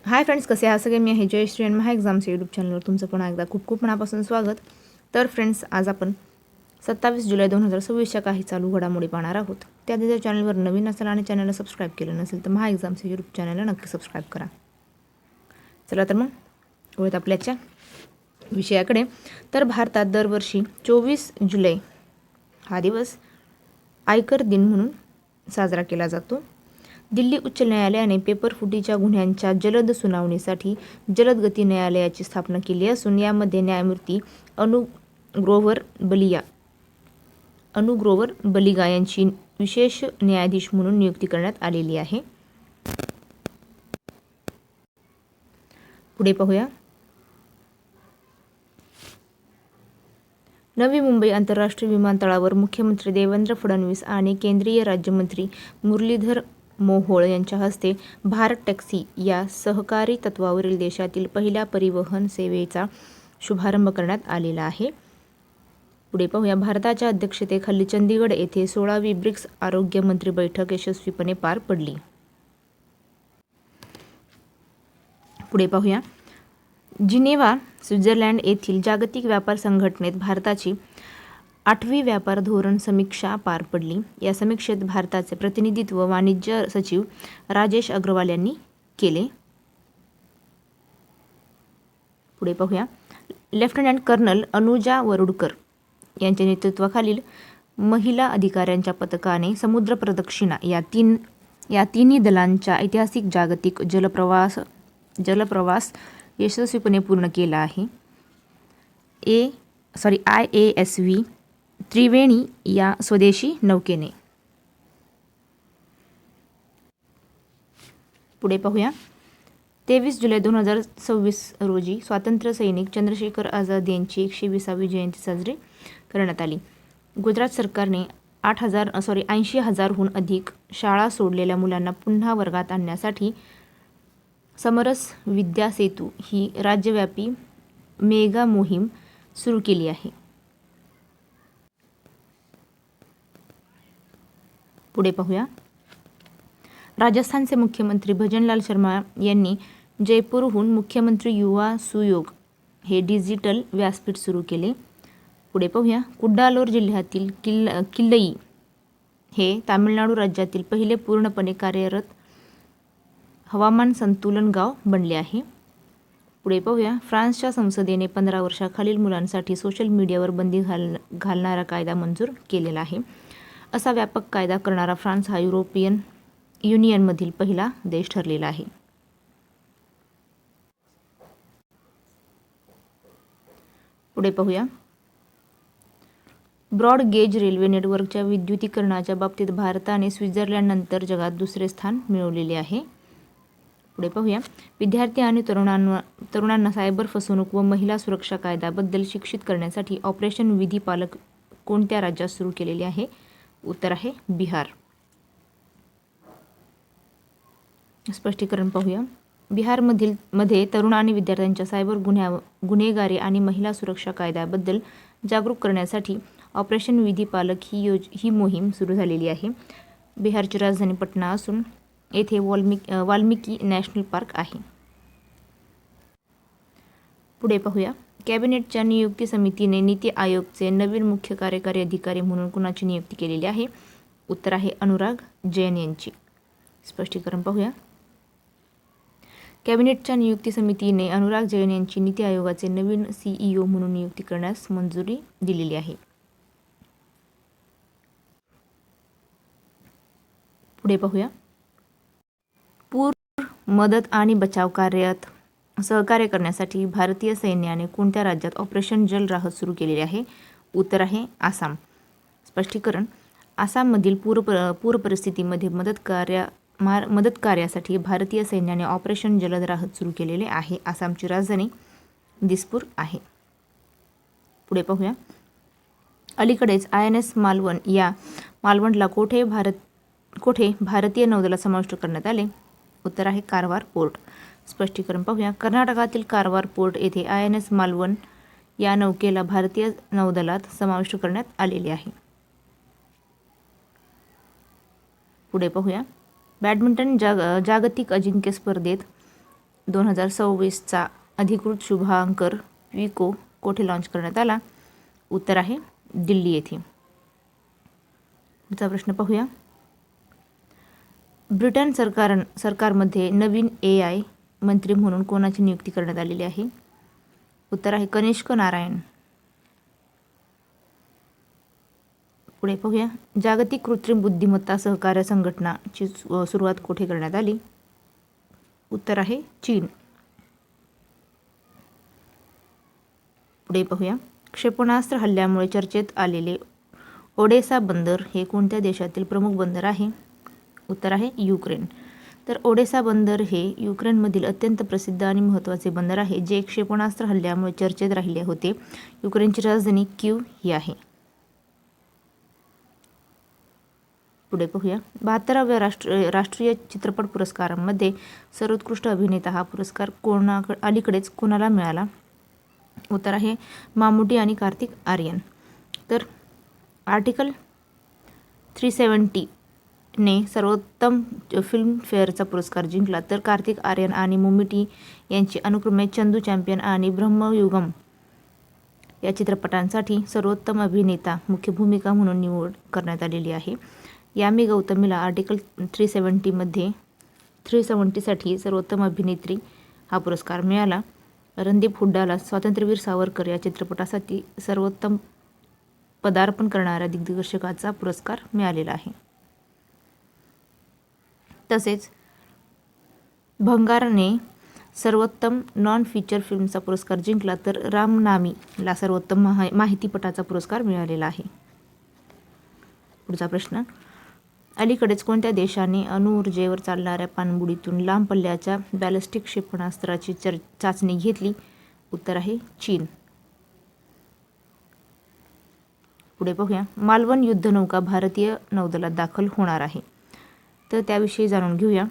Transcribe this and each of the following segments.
Hi friends, कसे आहात सगळे? मी आहे जयश्री आणि महा एक्झाम्स यूट्यूब चॅनलवर तुमचं पुन्हा एकदा खूप खूप मनापासून स्वागत. तर फ्रेंड्स, आज आपण 27 जुलै 2026च्या काही चालू घडामोडी पाहणार आहोत. त्याआधी जर चॅनलवर नवीन असाल आणि चॅनलला सबस्क्राईब केलं नसेल तर महा एक्झाम्स यूट्यूब चॅनलला नक्की सबस्क्राईब करा. चला तर मग वळूयात आपल्याच्या विषयाकडे. तर भारतात दरवर्षी 24 जुलै हा दिवस आयकर दिन म्हणून साजरा केला जातो. दिल्ली उच्च न्यायालयाने पेपरफुटीच्या गुन्ह्यांच्या जलद सुनावणीसाठी जलद गती न्यायालयाची स्थापना केली असून यामध्ये न्यायमूर्ती अनु ग्रोवर बलिगा यांची विशेष न्यायाधीश म्हणून नियुक्ती करण्यात आलेली आहे. पुढे पाहूया. नवी मुंबई आंतरराष्ट्रीय विमानतळावर मुख्यमंत्री देवेंद्र फडणवीस आणि केंद्रीय राज्यमंत्री मुरलीधर मोहोळ यांच्या हस्ते भारत टॅक्सी या सहकारी तत्वावरील देशातील पहिल्या परिवहन सेवेचा शुभारंभ करण्यात आलेला आहे. पुढे पाहूया. भारताच्या अध्यक्षतेखाली चंदीगड येथे 16वी ब्रिक्स आरोग्य मंत्री बैठक यशस्वीपणे पार पडली. पुढे पाहूया. जिनेव्हा स्वित्झर्लंड येथील जागतिक व्यापार संघटनेत भारताची 8वी व्यापार धोरण समीक्षा पार पडली. या समीक्षेत भारताचे प्रतिनिधित्व वाणिज्य सचिव राजेश अग्रवाल यांनी केले. पुढे पाहूया. लेफ्टनंट कर्नल अनुजा वरुडकर यांच्या नेतृत्वाखालील महिला अधिकाऱ्यांच्या पथकाने समुद्र प्रदक्षिणा या तिन्ही दलांच्या ऐतिहासिक जागतिक जलप्रवास यशस्वीपणे पूर्ण केला आहे. IASV त्रिवेणी या स्वदेशी नौकेने. पुढे पाहूया. 23 जुलै 2026 रोजी स्वातंत्र्य सैनिक चंद्रशेखर आझाद यांची 120वी जयंती साजरी करण्यात आली. गुजरात सरकारने 80,000हून अधिक शाळा सोडलेल्या मुलांना पुन्हा वर्गात आणण्यासाठी समरस विद्या सेतू ही राज्यव्यापी मेगा मोहीम सुरू केली आहे. पुढे पाहूया. राजस्थानचे मुख्यमंत्री भजनलाल शर्मा यांनी जयपूरहून मुख्यमंत्री युवा सुयोग हे डिजिटल व्यासपीठ सुरू केले. पुढे पाहूया. कुड्डालोर जिल्ह्यातील किल्लई हे तामिळनाडू राज्यातील पहिले पूर्णपणे कार्यरत हवामान संतुलन गाव बनले आहे. पुढे पाहूया. फ्रान्सच्या संसदेने 15 वर्षाखालील मुलांसाठी सोशल मीडियावर बंदी घालणारा कायदा मंजूर केलेला आहे. असा व्यापक कायदा करणारा फ्रान्स हा युरोपियन युनियनमधील पहिला देश ठरलेला आहे. पुढे पाहूया. ब्रॉड गेज रेल्वे नेटवर्कच्या विद्युतीकरणाच्या बाबतीत भारताने स्वित्झर्लंडनंतर जगात दुसरे स्थान मिळवलेले आहे. पुढे पाहूया. विद्यार्थी आणि तरुणांना सायबर फसवणूक व महिला सुरक्षा कायद्याबद्दल शिक्षित करण्यासाठी ऑपरेशन विधी पालक कोणत्या राज्यात सुरू केलेले आहे? उत्तर आहे बिहार. स्पष्टीकरण पाहूया. बिहारमध्ये तरुण आणि विद्यार्थ्यांच्या सायबर गुन्हेगारी आणि महिला सुरक्षा कायद्याबद्दल जागरूक करण्यासाठी ऑपरेशन विधी पालक ही मोहीम सुरू झालेली आहे. बिहारची राजधानी पटना असून येथे वाल्मिकी नॅशनल पार्क आहे. पुढे पाहूया. कॅबिनेटच्या नियुक्ती समितीने नीती आयोगचे नवीन मुख्य कार्यकारी अधिकारी म्हणून कुणाची नियुक्ती केलेली आहे? उत्तर आहे अनुराग जैन यांची. स्पष्टीकरण पाहूया. कॅबिनेटच्या नियुक्ती समितीने अनुराग जैन यांची नीती आयोगाचे नवीन CEO म्हणून नियुक्ती करण्यास मंजुरी दिलेली आहे. पुढे पाहूया. पूर मदत आणि बचाव कार्यात सहकार्य करण्यासाठी भारतीय सैन्याने कोणत्या राज्यात ऑपरेशन जल राहत सुरू केलेले आहे? उत्तर आहे आसाम. स्पष्टीकरण. आसाममधील पूर परिस्थितीमध्ये मदत कार्यासाठी भारतीय सैन्याने ऑपरेशन जलद राहत सुरू केलेले आहे. आसामची राजधानी दिसपूर आहे. पुढे पाहूया. अलीकडेच INS मालवण या मालवणला कोठे भारतीय नौदलात समाविष्ट करण्यात आले? उत्तर आहे कारवार पोर्ट. स्पष्टीकरण पाहूया. कर्नाटकातील कारवार पोर्ट येथे INS मालवण या नौकेला भारतीय नौदलात समाविष्ट करण्यात आलेले आहे. पुढे पाहूया. बॅडमिंटन जागतिक अजिंक्य स्पर्धेत 2026चा अधिकृत शुभांकर विको कोठे लॉन्च करण्यात आला? उत्तर आहे दिल्ली येथे. पुढचा प्रश्न पाहूया. ब्रिटन सरकारमध्ये नवीन AI मंत्री म्हणून कोणाची नियुक्ती करण्यात आलेली आहे? उत्तर आहे कनिष्क नारायण. पुढे पाहूया. जागतिक कृत्रिम बुद्धिमत्ता सहकार्य संघटनाची सुरुवात कोठे करण्यात आली? उत्तर आहे चीन. पुढे पाहूया. क्षेपणास्त्र हल्ल्यामुळे चर्चेत आलेले ओडेसा बंदर हे कोणत्या देशातील प्रमुख बंदर आहे? उत्तर आहे युक्रेन. तर ओडेसा बंदर हे युक्रेनमधील अत्यंत प्रसिद्ध आणि महत्त्वाचे बंदर आहे, जे क्षेपणास्त्र हल्ल्यामुळे चर्चेत राहिले होते. युक्रेनची राजधानी कीव ही आहे. पुढे पाहूया. 72व्या राष्ट्रीय चित्रपट पुरस्कारांमध्ये सर्वोत्कृष्ट अभिनेता हा पुरस्कार अलीकडेच कोणाला मिळाला? उत्तर आहे मामुटी आणि कार्तिक आर्यन. तर आर्टिकल 370 ने सर्वोत्तम फिल्मफेअरचा पुरस्कार जिंकला, तर कार्तिक आर्यन आणि मम्मुटी यांची अनुक्रमे चंदू चॅम्पियन आणि ब्रह्मयुगम या चित्रपटांसाठी सर्वोत्तम अभिनेता मुख्य भूमिका म्हणून निवड करण्यात आलेली आहे. यामी गौतमीला आर्टिकल 370साठी सर्वोत्तम अभिनेत्री हा पुरस्कार मिळाला. रणदीप हुड्डाला स्वातंत्र्यवीर सावरकर या चित्रपटासाठी सर्वोत्तम पदार्पण करणाऱ्या दिग्दर्शकाचा पुरस्कार मिळालेला आहे. तसेच भंगारने सर्वोत्तम नॉन फीचर फिल्मचा पुरस्कार जिंकला, तर रामनामीला सर्वोत्तम माहितीपटाचा पुरस्कार मिळालेला आहे. पुढचा प्रश्न. अलीकडेच कोणत्या देशाने अणुऊर्जेवर चालणाऱ्या पाणबुडीतून लांब पल्ल्याच्या बॅलिस्टिक क्षेपणास्त्राची चाचणी घेतली? उत्तर आहे चीन. पुढे पाहूया. मालवण युद्धनौका भारतीय नौदलात दाखल होणार आहे, तर त्याविषयी जाणून घेऊया.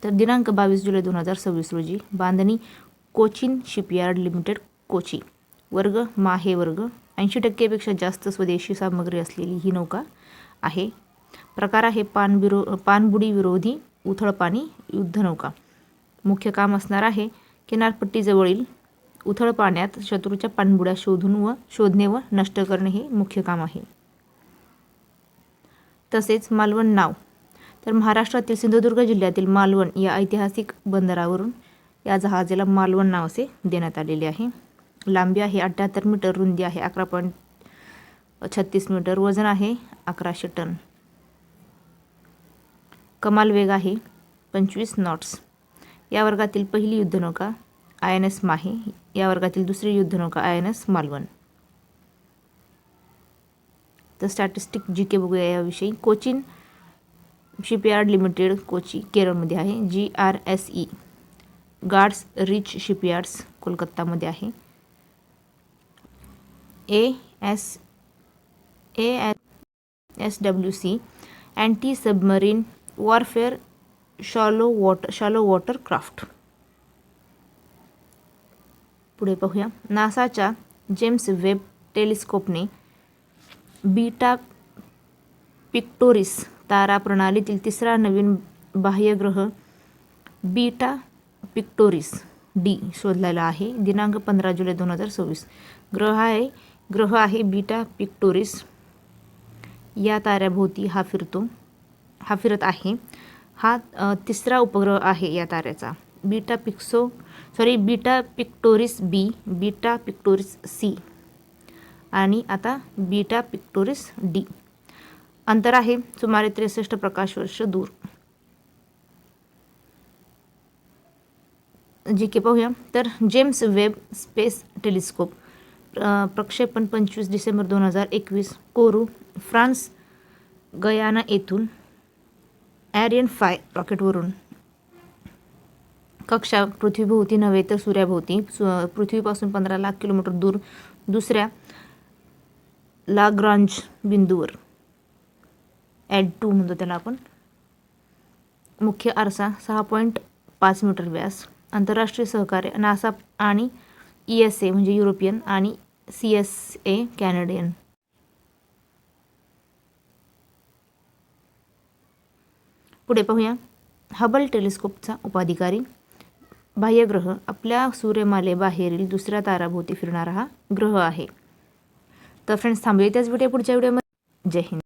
तर दिनांक 22 जुलै 2026 रोजी बांधणी कोचिन शिपयार्ड लिमिटेड कोची. वर्ग माहे वर्ग. 80% जास्त स्वदेशी सामग्री असलेली ही नौका आहे. प्रकार आहे पाणबुडी विरोधी उथळ पाणी युद्धनौका. मुख्य काम असणार आहे किनारपट्टीजवळील उथळ पाण्यात शत्रूच्या पाणबुड्या शोधणे व नष्ट करणे हे मुख्य काम आहे. तसेच मालवण नाव. तर महाराष्ट्रातील सिंधुदुर्ग जिल्ह्यातील मालवण या ऐतिहासिक बंदरावरून या जहाजाला मालवण नाव असे देण्यात आलेले आहे. लांबी आहे 78 मीटर, रुंदी आहे 11.36 मीटर, वजन आहे 1100 टन. कमाल वेग आहे 25 नॉट्स. या वर्गातील पहिली युद्धनौका INS माहे. या वर्गातील दुसरी युद्धनौका INS मालवण. तर स्टॅटिस्टिक GK बघूया याविषयी. कोचिन शिपयार्ड लिमिटेड कोची केरळमध्ये आहे. GRSE गार्ड्स रिच शिपयार्ड्स कोलकातामध्ये आहे. ASWC anti submarine warfare shallow water craft. पुढे पाहूया. नासाच्या जेम्स वेब टेलिस्कोपने बीटा पिक्टोरिस तारा प्रणालीतील तिसरा नवीन बाह्यग्रह बीटा पिक्टोरिस D शोधलेला आहे. दिनांक 15 जुलै 2026. ग्रह आहे बीटा पिक्टोरिस. या ताऱ्याभोवती हा फिरत आहे. हा तिसरा उपग्रह आहे या ताऱ्याचा. Beta pictoris B, beta pictoris C आणि आता बीटा पिक्टोरिस D. अंतर आहे सुमारे 63 प्रकाश वर्ष दूर. GK पाहूया. तर जेम्स वेब स्पेस टेलिस्कोप प्रक्षेपण 25 डिसेंबर 2021 कोरू, फ्रान्स गयाना येथून Ariane 5 रॉकेटवरून कक्षा पृथ्वीभोवती नव्हे तर सूर्याभोवती पृथ्वीपासून 15 लाख किलोमीटर दूर दुसऱ्या लाग्रांज बिंदूवर L2 म्हणतो त्याला आपण. मुख्य आरसा 6.5 मीटर व्यास. आंतरराष्ट्रीय सहकार्य नासा आणि ESA म्हणजे युरोपियन आणि CSA कॅनेडियन. पुढे पाहूया. हबल टेलिस्कोपचा उपाधिकारी बाह्यग्रह आपल्या सूर्यमालेबाहेरील दुसऱ्या ताराभोवती फिरणारा हा ग्रह आहे. तर फ्रेंड्स थांबूया त्याच व्हिडिओ पुढच्या व्हिडिओमध्ये. जय हिंद.